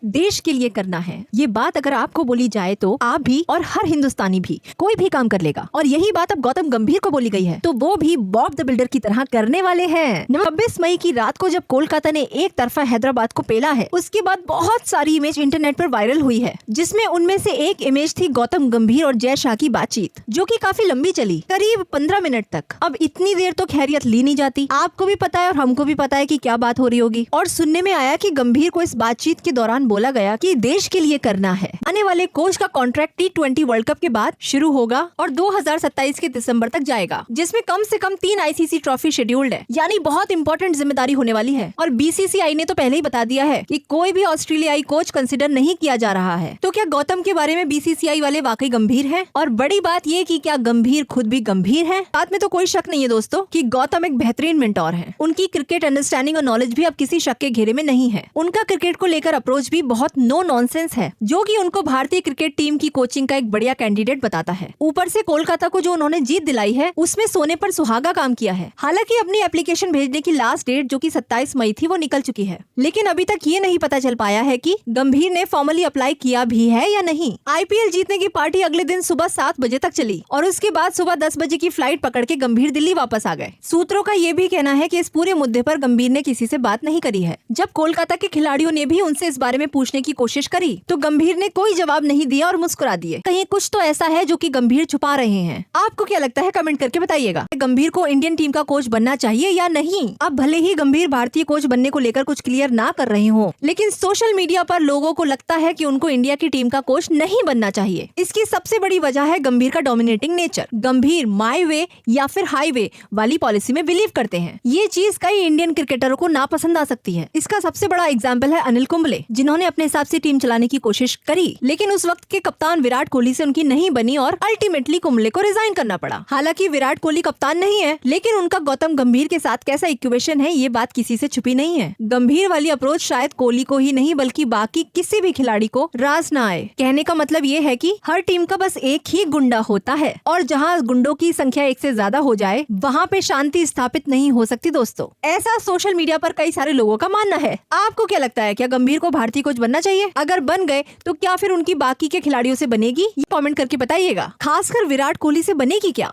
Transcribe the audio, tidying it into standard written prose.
देश के लिए करना है। ये बात अगर आपको बोली जाए तो आप भी और हर हिंदुस्तानी भी कोई भी काम कर लेगा। और यही बात अब गौतम गंभीर को बोली गई है, तो वो भी बॉब द बिल्डर की तरह करने वाले हैं। 26 मई की रात को जब कोलकाता ने एक तरफा हैदराबाद को पेला है, उसके बाद बहुत सारी इमेज इंटरनेट पर वायरल हुई है, जिसमें उनमें से एक इमेज थी गौतम गंभीर और जय शाह की बातचीत, जो कि काफी लंबी चली, करीब 15 मिनट तक। अब इतनी देर तो खैरियत ली नहीं जाती। आपको भी पता है और हमको भी पता है कि क्या बात हो रही होगी। और सुनने में आया कि गंभीर को इस बातचीत के दौरान बोला गया कि देश के लिए करना है। आने वाले कोच का कॉन्ट्रैक्ट T20 वर्ल्ड कप के बाद शुरू होगा और 2027 के दिसंबर तक जाएगा, जिसमें कम से कम 3 ICC ट्रॉफी शेड्यूल्ड है, यानी बहुत इंपॉर्टेंट जिम्मेदारी होने वाली है। और BCCI ने तो पहले ही बता दिया है कि कोई भी ऑस्ट्रेलियाई कोच कंसिडर नहीं किया जा रहा है। तो क्या गौतम के बारे में BCCI वाले वाकई गंभीर हैं? और बड़ी बात ये कि क्या गंभीर खुद भी गंभीर है? बात में तो कोई शक नहीं है दोस्तों कि गौतम एक बेहतरीन मेंटोर है। उनकी क्रिकेट अंडरस्टैंडिंग और नॉलेज भी अब किसी शक के घेरे में नहीं है। उनका क्रिकेट को लेकर अप्रोच भी बहुत नो नॉनसेंस है, जो कि उनको भारतीय क्रिकेट टीम की कोचिंग का एक बढ़िया कैंडिडेट बताता है। ऊपर से कोलकाता को जो उन्होंने जीत दिलाई है, उसमें सोने पर सुहागा काम किया है। हालांकि अपनी एप्लीकेशन भेजने की लास्ट डेट जो कि 27 मई थी, वो निकल चुकी है, लेकिन अभी तक ये नहीं पता चल पाया है कि गंभीर ने फॉर्मली अप्लाई किया भी है या नहीं। IPL जीतने की पार्टी अगले दिन सुबह 7 बजे तक चली और उसके बाद सुबह 10 बजे की फ्लाइट पकड़ के गंभीर दिल्ली वापस आ गए। सूत्रों का ये भी कहना है कि इस पूरे मुद्दे पर गंभीर ने किसी से बात नहीं करी है। जब कोलकाता के खिलाड़ियों ने भी उनसे इस बारे में पूछने की कोशिश करी, तो गंभीर ने कोई जवाब नहीं दिया और मुस्कुरा दिए। कहीं कुछ तो ऐसा है जो कि गंभीर छुपा रहे हैं। आपको क्या लगता है? कमेंट करके बताइएगा। गंभीर को इंडियन टीम का कोच बनना चाहिए या नहीं? अब भले ही गंभीर भारतीय कोच बनने को लेकर कुछ क्लियर ना कर रहे हो, लेकिन सोशल मीडिया पर लोगों को लगता है कि उनको इंडिया की टीम का कोच नहीं बनना चाहिए। इसकी सबसे बड़ी वजह है गंभीर का डोमिनेटिंग नेचर। गंभीर माई वे या फिर हाईवे वाली पॉलिसी में बिलीव करते हैं। ये चीज कई इंडियन क्रिकेटरों को नापसंद आ सकती है। इसका सबसे बड़ा एग्जाम्पल है अनिल कुंबले, जिन्होंने अपने हिसाब से टीम चलाने की कोशिश करी, लेकिन उस वक्त के कप्तान विराट कोहली से उनकी नहीं बनी और अल्टीमेटली कुंबले को रिजाइन करना पड़ा। हालांकि विराट कोहली कप्तान नहीं है, लेकिन उनका गौतम गंभीर के साथ कैसा इक्वेशन है, ये बात किसी से छुपी नहीं है। गंभीर वाली अप्रोच शायद कोहली को ही नहीं बल्कि बाकी किसी भी खिलाड़ी को रास न आए। कहने का मतलब ये है कि हर टीम का बस एक ही गुंडा होता है और जहाँ गुंडों की संख्या एक से ज्यादा हो जाए, वहाँ पे शांति स्थापित नहीं हो सकती दोस्तों। ऐसा सोशल मीडिया पर कई सारे लोगों का मानना है। आपको क्या लगता है? क्या गंभीर को भारतीय कोच बनना चाहिए? अगर बन गए तो क्या फिर उनकी बाकी के खिलाड़ियों से बनेगी? ये कमेंट करके बताइएगा। खासकर विराट कोहली से बनेगी क्या?